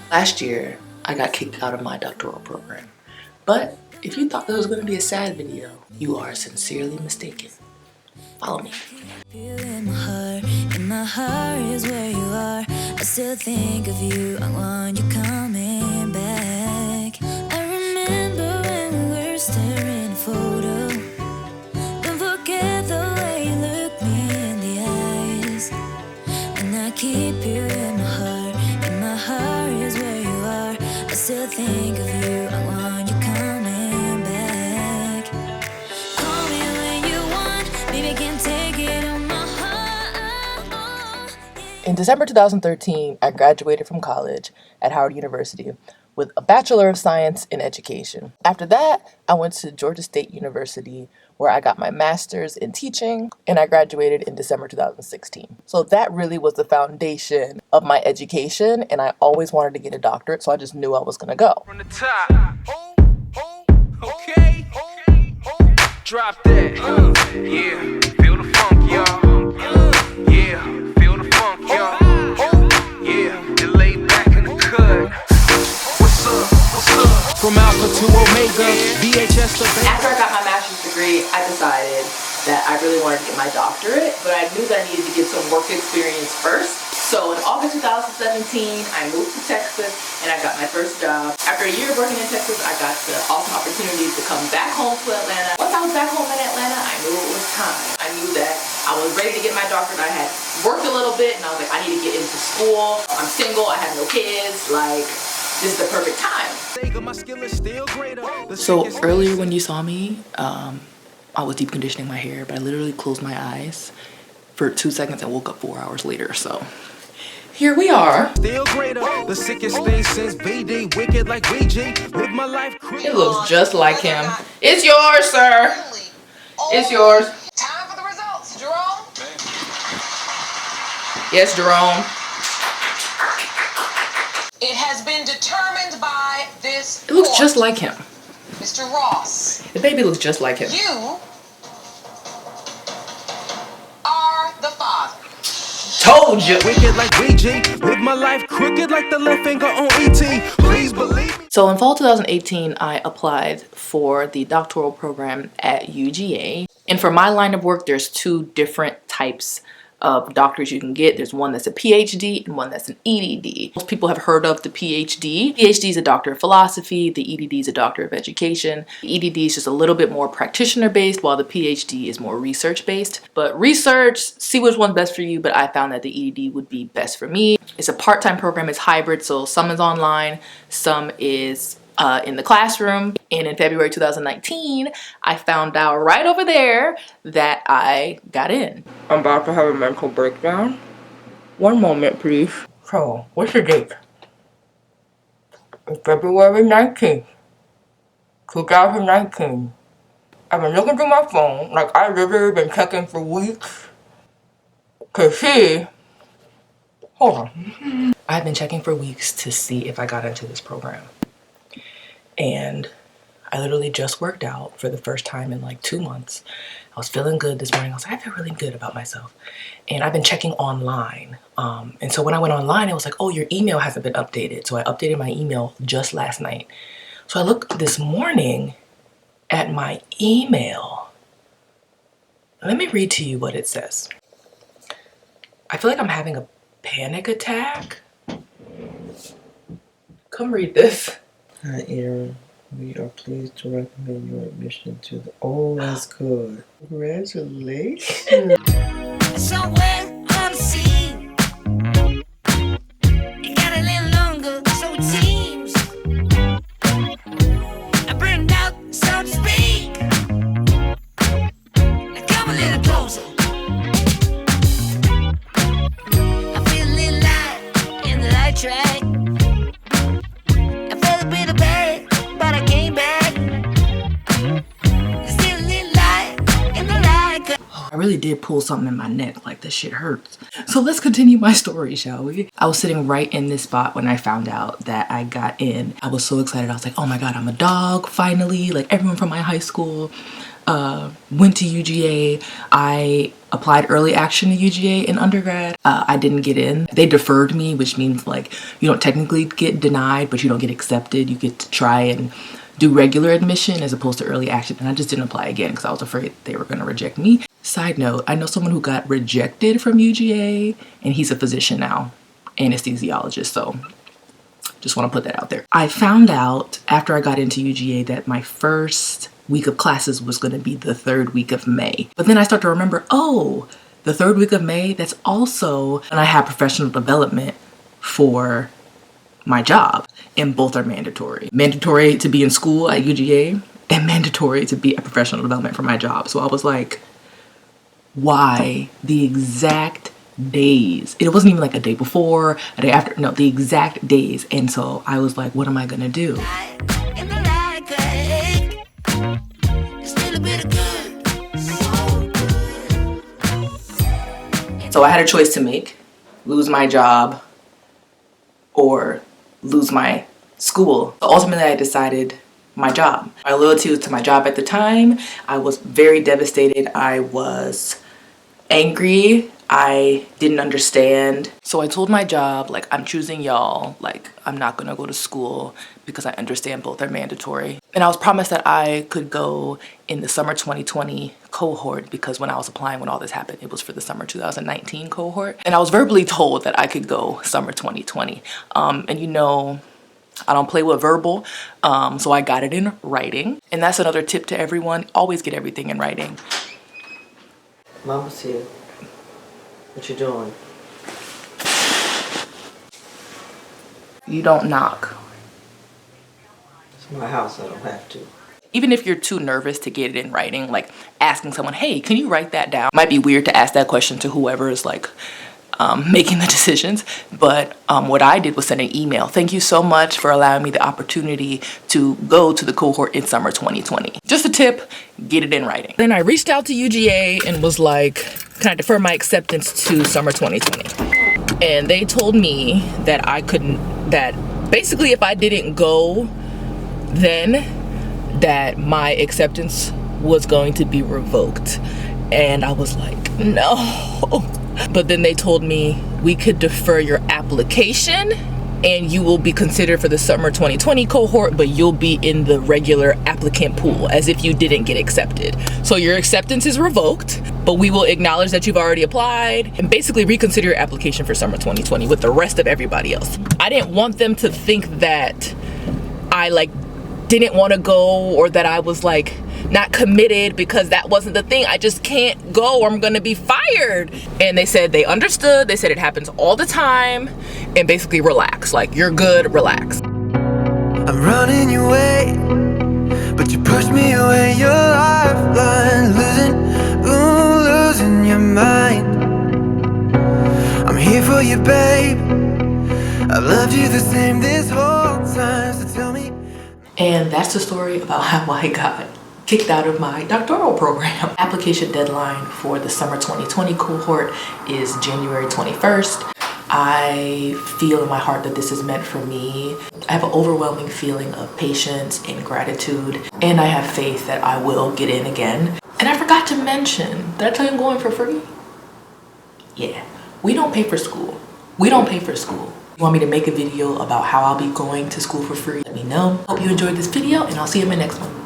Last year, I got kicked out of my doctoral program. But if you thought this was going to be a sad video, you are sincerely mistaken. Follow me. In my heart is where you are. I still think of you. I want you coming back. I remember when we were staring at a photo. Don't forget the way you look me in the eyes. And I keep you in my heart. In my heart is where you are. I still think of you. I want you coming back. Call me when you want. Maybe I can take it on my heart. In December 2013, I graduated from college at Howard University with a Bachelor of Science in Education. After that, I went to Georgia State University where I got my master's in teaching, and I graduated in December 2016. So that really was the foundation of my education, and I always wanted to get a doctorate, so I just knew I was gonna go. From the top. Okay. Drop that. Yeah. Feel the funk, y'all. Yeah. Feel the funk, y'all. Yeah. And lay back in the cut. What's up? From Alpha to Omega, VHS to After I got my master's degree, I decided that I really wanted to get my doctorate, but I knew that I needed to get some work experience first. So in August 2017, I moved to Texas and I got my first job. After a year of working in Texas, I got the awesome opportunity to come back home to Atlanta. Once I was back home in Atlanta, I knew it was time. I knew that I was ready to get my doctorate. I had worked a little bit and I was like, I need to get into school. I'm single, I have no kids, like, this is the perfect time. So earlier when you saw me, I was deep conditioning my hair, but I literally closed my eyes for 2 seconds and woke up 4 hours later, so here we are. Still greater, the sickest thing since VD, wicked like VG, live my life. It looks just like him. It's yours, sir. It's yours. Time for the results, Jerome. Yes, Jerome. It has been determined by this It looks court. just like him. Mr. Ross. The baby looks just like him. You are the father. Told you. Wicked like VG, live my life crooked like the left finger on ET. Please believe me. So in fall 2018, I applied for the doctoral program at UGA. And for my line of work, there's two different types of doctors you can get. There's one that's a PhD and one that's an EDD. Most people have heard of the PhD. PhD is a doctor of philosophy. The EDD is a doctor of education. The EDD is just a little bit more practitioner based, while the PhD is more research based. But research, see which one's best for you, but I found that the EDD would be best for me. It's a part-time program, it's hybrid, so some is online, some is in the classroom. And in February 2019, I found out right over there that I got in. I'm about to have a mental breakdown. One moment, please. So, what's the date? It's February 19th, 2019. I've been looking through my phone, like I've literally been checking for weeks to see. Hold on. I've been checking for weeks to see if I got into this program. And I literally just worked out for the first time in like 2 months. I was feeling good this morning. I was like, I feel really good about myself. And I've been checking online. And so when I went online, it was like, oh, your email hasn't been updated. So I updated my email just last night. So I looked this morning at my email. Let me read to you what it says. I feel like I'm having a panic attack. Come read this. Hi, Aaron. We are pleased to recommend your admission to the. Oh, that's good. Congratulations. Somewhere on the scene. It got a little longer, so it seems. I burned out, so to speak. Now come a little closer. I feel a little light in the light track. I felt a bit of bad, but I came back. There's still a little light in the light. I really did pull something in my neck, like this shit hurts. So let's continue my story, shall we? I was sitting right in this spot when I found out that I got in. I was so excited. I was like, oh my God, I'm a dog, finally. Like everyone from my high school went to UGA. I applied early action to UGA in undergrad. I didn't get in. They deferred me, which means like you don't technically get denied, but you don't get accepted. You get to try and do regular admission as opposed to early action. And I just didn't apply again because I was afraid they were going to reject me. Side note, I know someone who got rejected from UGA and he's a physician now, anesthesiologist. So just want to put that out there. I found out after I got into UGA that my first week of classes was going to be the 3rd week of May. But then I start to remember, oh, the 3rd week of May, that's also when I have professional development for my job, and both are mandatory. Mandatory to be in school at UGA and mandatory to be at professional development for my job. So I was like, why the exact days? It wasn't even like a day before, a day after, no, the exact days. And so I was like, what am I gonna do? So I had a choice to make: lose my job or lose my school. So ultimately I decided my job. My loyalty was to my job at the time. I was very devastated. I was angry. I didn't understand. So I told my job, like, I'm choosing y'all. Like, I'm not gonna go to school because I understand both are mandatory. And I was promised that I could go in the summer 2020 cohort because when I was applying, when all this happened, it was for the summer 2019 cohort. And I was verbally told that I could go summer 2020. And you know, I don't play with verbal, so I got it in writing. And that's another tip to everyone: always get everything in writing. Mama's here. What you doing? You don't knock. It's my house, I don't have to. Even if you're too nervous to get it in writing, like asking someone, hey, can you write that down? Might be weird to ask that question to whoever is like making the decisions, but what I did was send an email. Thank you so much for allowing me the opportunity to go to the cohort in summer 2020. Just a tip, get it in writing. Then I reached out to UGA and was like, can I defer my acceptance to summer 2020? And they told me that I couldn't, that basically if I didn't go then, that my acceptance was going to be revoked. And I was like, no. But then they told me we could defer your application and you will be considered for the summer 2020 cohort, but you'll be in the regular applicant pool as if you didn't get accepted. So your acceptance is revoked, but we will acknowledge that you've already applied and basically reconsider your application for summer 2020 with the rest of everybody else. I didn't want them to think that I like didn't want to go or that I was like not committed, because that wasn't the thing. I just can't go or I'm gonna be fired. And they said they understood. They said it happens all the time and basically relax, like you're good, relax. I'm running your way, but you push me away. Your lifeline, losing your mind. I'm here for you, babe. I've loved you the same this whole time, so tell me. And that's the story about how I got kicked out of my doctoral program. Application deadline for the summer 2020 cohort is January 21st. I feel in my heart that this is meant for me. I have an overwhelming feeling of patience and gratitude, and I have faith that I will get in again. And I forgot to mention, did I tell you I'm going for free? Yeah, we don't pay for school. We don't pay for school. You want me to make a video about how I'll be going to school for free? Let me know. Hope you enjoyed this video, and I'll see you in my next one.